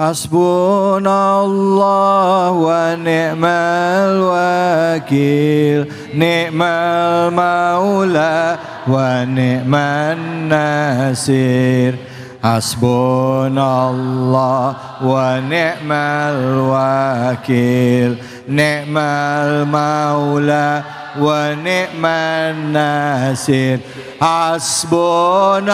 Hasbunallah wa ni'mal wakil, ni'mal maula wa ni'man nasir. Hasbunallah wa ni'mal wakil, ni'mal maula wa ni'man nasir. Hasbunallah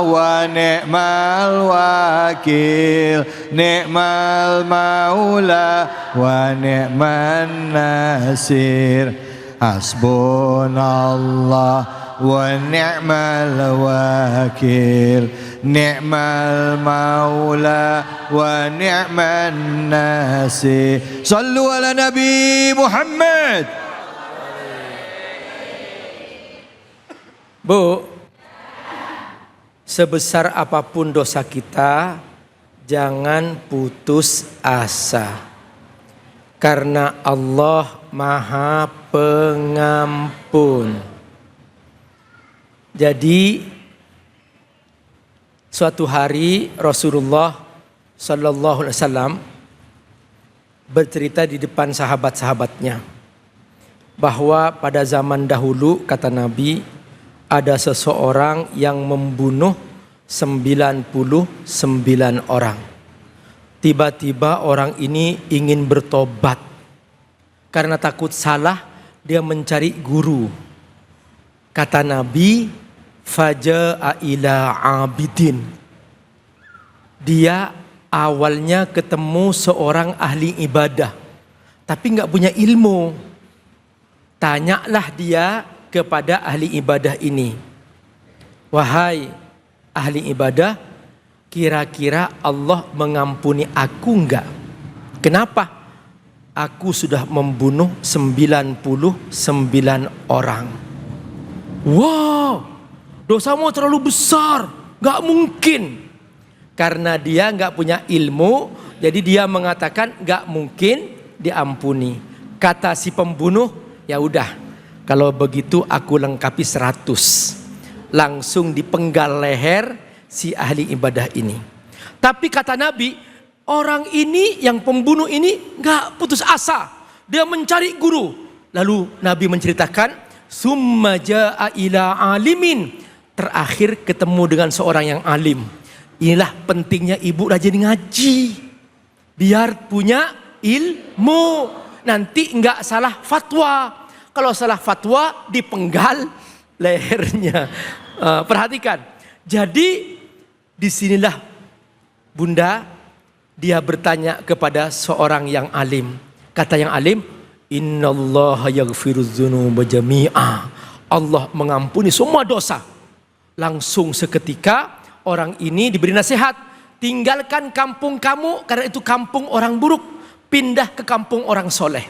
wa ni'mal wakil, ni'mal maula wa ni'man nasir. Hasbunallah wa ni'mal wakil, ni'mal maula wa ni'man nasir. Sallu ala Nabi Muhammad. Bu, sebesar apapun dosa kita, jangan putus asa. Karena Allah Maha Pengampun. Jadi, suatu hari Rasulullah Sallallahu Alaihi Wasallam bercerita di depan sahabat-sahabatnya bahwa pada zaman dahulu, kata Nabi, ada seseorang yang membunuh 99 orang. Tiba-tiba orang ini ingin bertobat. Karena takut salah, dia mencari guru. Kata Nabi, faja'a ila abidin. Dia awalnya ketemu seorang ahli ibadah, tapi nggak punya ilmu. Tanyalah dia kepada ahli ibadah ini, wahai ahli ibadah, kira-kira Allah mengampuni aku enggak? Kenapa? Aku sudah membunuh 99 orang. Wow, dosamu terlalu besar, enggak mungkin. Karena dia enggak punya ilmu, jadi dia mengatakan enggak mungkin diampuni. Kata si pembunuh, ya udah, kalau begitu aku lengkapi 100. Langsung dipenggal leher si ahli ibadah ini. Tapi kata Nabi, orang ini yang pembunuh ini gak putus asa. Dia mencari guru. Lalu Nabi menceritakan, summa ja'a ila alimin. Terakhir ketemu dengan seorang yang alim. Inilah pentingnya ibu rajin ngaji. Biar punya ilmu. Nanti gak salah fatwa. Kalau salah fatwa dipenggal lehernya. Perhatikan. Jadi disinilah Bunda, dia bertanya kepada seorang yang alim. Kata yang alim, innallaha yaghfirudz dzunuba jami'a. Allah mengampuni semua dosa. Langsung seketika orang ini diberi nasihat, tinggalkan kampung kamu karena itu kampung orang buruk, pindah ke kampung orang soleh.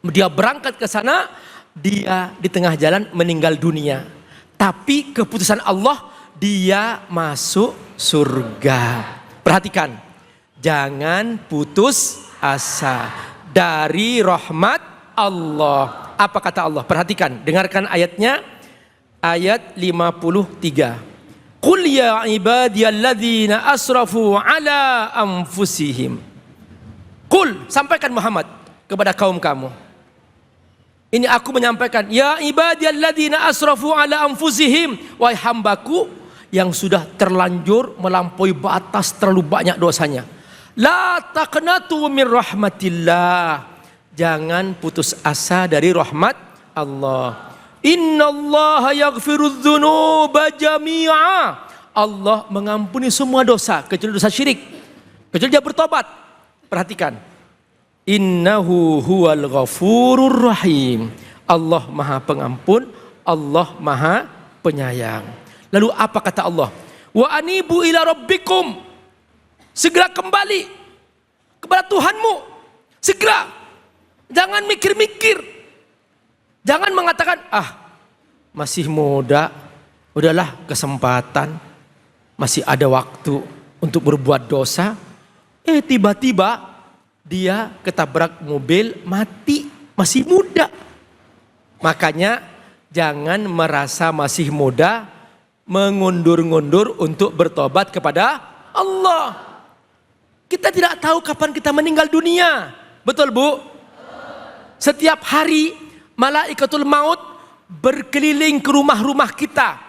Dia berangkat ke sana, dia di tengah jalan meninggal dunia. Tapi keputusan Allah, dia masuk surga. Perhatikan, jangan putus asa dari rahmat Allah. Apa kata Allah? Perhatikan, dengarkan ayatnya, ayat 53. Qul ya ibadiyalladzina asrafu ala anfusihim. Qul, sampaikan Muhammad kepada kaum kamu. Ini aku menyampaikan, ya ibadiyalladzina asrafu ala anfusihim, wahai hambaku yang sudah terlanjur melampaui batas, terlalu banyak dosanya. La taqnatu min rahmatillah. Jangan putus asa dari rahmat Allah. Innallaha yaghfirudz dzunuba jami'a. Allah mengampuni semua dosa kecuali dosa syirik. Kecuali dia bertobat. Perhatikan. Innahu huwal ghafurur rahim. Allah Maha Pengampun, Allah Maha Penyayang. Lalu apa kata Allah? Wa anibu ila rabbikum. Segera kembali kepada Tuhanmu. Segera. Jangan mikir-mikir. Jangan mengatakan, masih muda, udahlah kesempatan, masih ada waktu untuk berbuat dosa. Tiba-tiba dia ketabrak mobil, mati, masih muda. Makanya jangan merasa masih muda, mengundur-ngundur untuk bertobat kepada Allah. Kita tidak tahu kapan kita meninggal dunia. Betul Bu? Setiap hari malaikatul maut berkeliling ke rumah-rumah kita.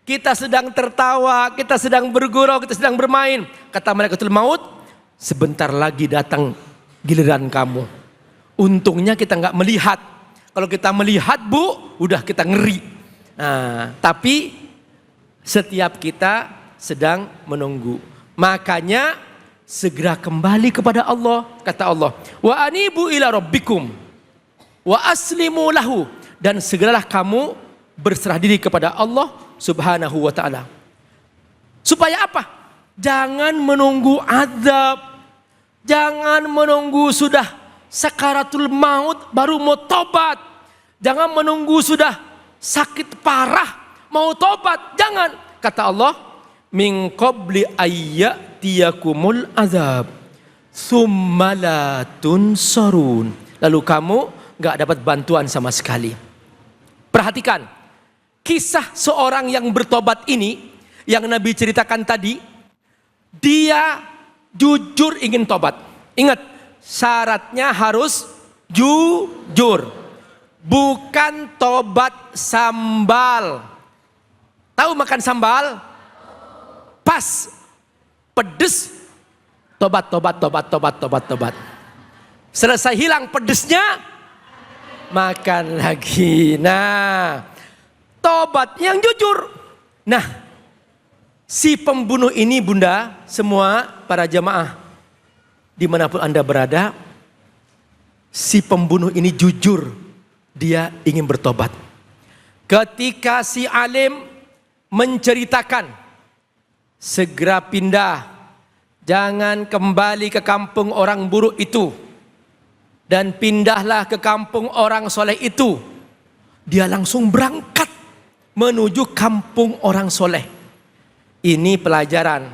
Kita sedang tertawa, kita sedang bergurau, kita sedang bermain. Kata malaikatul maut, sebentar lagi datang giliran kamu. Untungnya kita nggak melihat. Kalau kita melihat Bu, udah kita ngeri. Nah, tapi setiap kita sedang menunggu. Makanya segera kembali kepada Allah. Kata Allah, wa anibu ila rabbikum wa aslimu lahu. Dan segeralah kamu berserah diri kepada Allah Subhanahu wa ta'ala. Supaya apa? Jangan menunggu azab. Jangan menunggu sudah sakaratul maut baru mau tobat. Jangan menunggu sudah sakit parah mau tobat. Jangan. Kata Allah, min qabli ayyatiyakumul azab summa la tunsarun. Lalu kamu gak dapat bantuan sama sekali. Perhatikan kisah seorang yang bertobat ini yang Nabi ceritakan tadi. Dia jujur ingin tobat. Ingat, syaratnya harus jujur, bukan tobat sambal. Tahu makan sambal? Pas pedes, tobat. Selesai hilang pedesnya, makan lagi. Nah, tobat yang jujur. Nah, si pembunuh ini Bunda, semua para jamaah dimanapun Anda berada, si pembunuh ini jujur, dia ingin bertobat. Ketika si alim menceritakan, segera pindah, jangan kembali ke kampung orang buruk itu, dan pindahlah ke kampung orang soleh itu. Dia langsung berangkat menuju kampung orang soleh. Ini pelajaran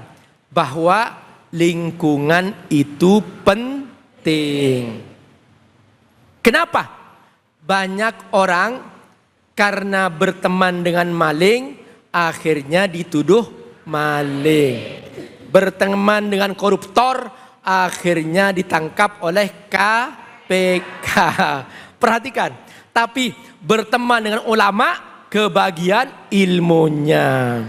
bahwa lingkungan itu penting. Kenapa? Banyak orang karena berteman dengan maling akhirnya dituduh maling. Berteman dengan koruptor akhirnya ditangkap oleh KPK. Perhatikan, tapi berteman dengan ulama kebagian ilmunya.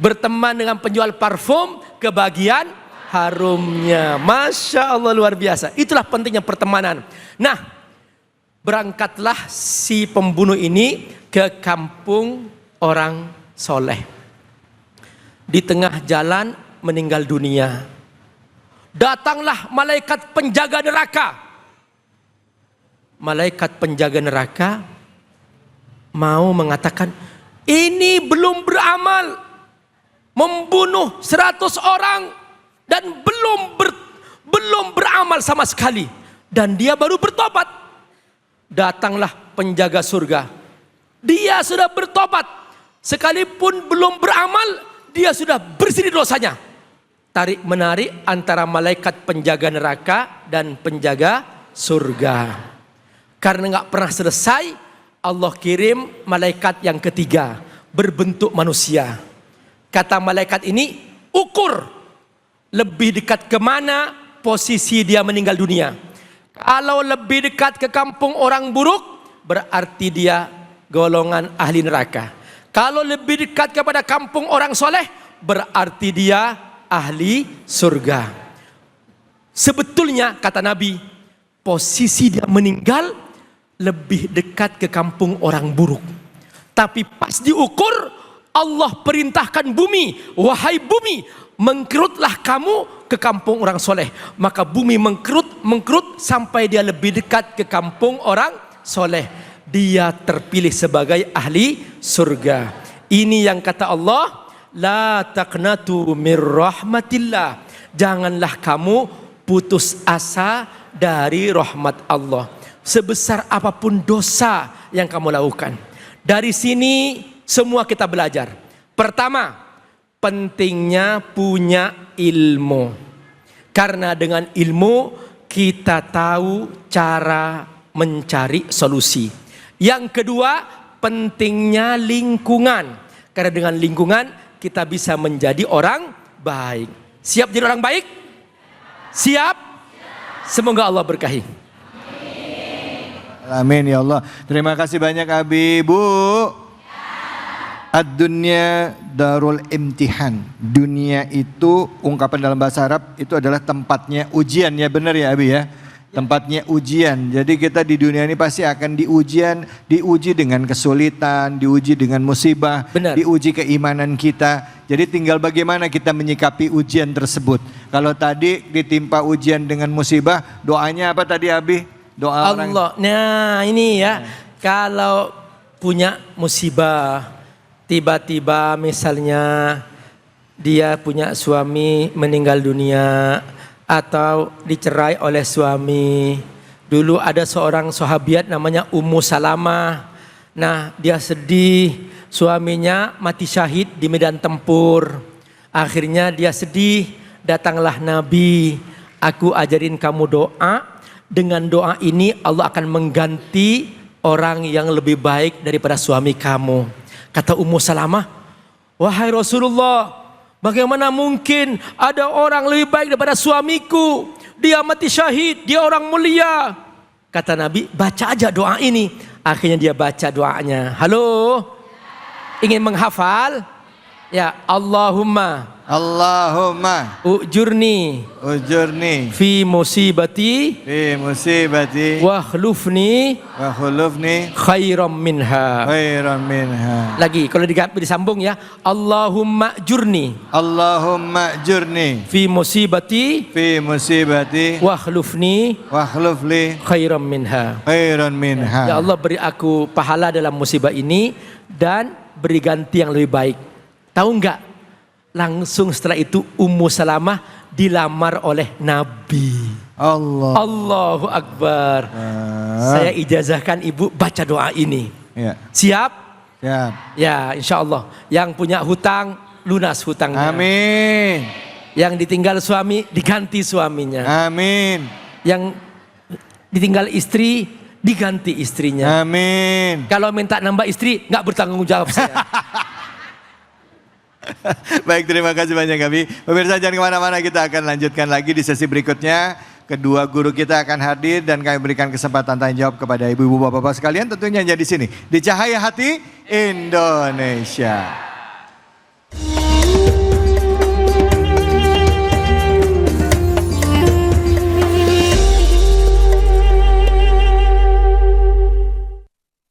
Berteman dengan penjual parfum kebagian harumnya. Masya Allah, luar biasa. Itulah pentingnya pertemanan. Nah, berangkatlah si pembunuh ini ke kampung orang soleh. Di tengah jalan meninggal dunia. Datanglah malaikat penjaga neraka. Malaikat penjaga neraka mau mengatakan, ini belum beramal, membunuh 100 orang dan belum beramal sama sekali, dan dia baru bertobat. Datanglah penjaga surga, dia sudah bertobat, sekalipun belum beramal, dia sudah bersih dosanya. Tarik menarik antara malaikat penjaga neraka dan penjaga surga. Karena nggak pernah selesai, Allah kirim malaikat yang ketiga berbentuk manusia. Kata malaikat ini, ukur lebih dekat kemana posisi dia meninggal dunia. Kalau lebih dekat ke kampung orang buruk, berarti dia golongan ahli neraka. Kalau lebih dekat kepada kampung orang soleh, berarti dia ahli surga. Sebetulnya kata Nabi, posisi dia meninggal lebih dekat ke kampung orang buruk. Tapi pas diukur, Allah perintahkan bumi, wahai bumi, mengkerutlah kamu ke kampung orang soleh. Maka bumi mengkerut sampai dia lebih dekat ke kampung orang soleh. Dia terpilih sebagai ahli surga. Ini yang kata Allah, la taqnatu mir rahmatillah. Janganlah kamu putus asa dari rahmat Allah. Sebesar apapun dosa yang kamu lakukan. Dari sini semua kita belajar. Pertama, pentingnya punya ilmu. Karena dengan ilmu kita tahu cara mencari solusi. Yang kedua, pentingnya lingkungan. Karena dengan lingkungan kita bisa menjadi orang baik. Siap jadi orang baik? Siap? Semoga Allah berkahi. Amin ya Allah. Terima kasih banyak Abi. Bu, ad-dunya darul imtihan. Dunia itu ungkapan dalam bahasa Arab itu adalah tempatnya ujian, ya benar ya Abi ya? Tempatnya ujian. Jadi kita di dunia ini pasti akan diuji dengan kesulitan, diuji dengan musibah, Benar. diuji keimanan kita. Jadi tinggal bagaimana kita menyikapi ujian tersebut. Kalau tadi ditimpa ujian dengan musibah, doanya apa tadi Abi? Doa orang. Allah. Nah ini ya, kalau punya musibah, tiba-tiba misalnya dia punya suami meninggal dunia atau dicerai oleh suami. Dulu ada seorang sahabiat namanya Ummu Salamah. Nah dia sedih, suaminya mati syahid di medan tempur. Akhirnya dia sedih, datanglah Nabi. Aku ajarin kamu doa. Dengan doa ini Allah akan mengganti orang yang lebih baik daripada suami kamu. Kata Ummu Salamah, wahai Rasulullah, bagaimana mungkin ada orang lebih baik daripada suamiku? Dia mati syahid, dia orang mulia. Kata Nabi, baca aja doa ini. Akhirnya dia baca doanya. Halo? Ingin menghafal? Ya, Allahumma ujurni fi musibati wakhlufni khairam minha. Lagi kalau disambung ya, Allahumma jurni fi musibati wakhlufni khairam minha. Ya Allah, beri aku pahala dalam musibah ini dan beri ganti yang lebih baik. Tahu enggak? Langsung setelah itu Ummu Salamah dilamar oleh Nabi. Allahu Akbar. Saya ijazahkan ibu baca doa ini. Ya. Siap? Siap. Ya, insya Allah. Yang punya hutang lunas hutangnya. Amin. Yang ditinggal suami diganti suaminya. Amin. Yang ditinggal istri diganti istrinya. Amin. Kalau minta nambah istri nggak bertanggung jawab saya. Baik, terima kasih banyak Abi. Pemirsa jangan kemana-mana, kita akan lanjutkan lagi di sesi berikutnya. Kedua guru kita akan hadir dan kami berikan kesempatan tanya jawab kepada ibu-ibu bapak-bapak sekalian, tentunya hanya di sini di Cahaya Hati Indonesia.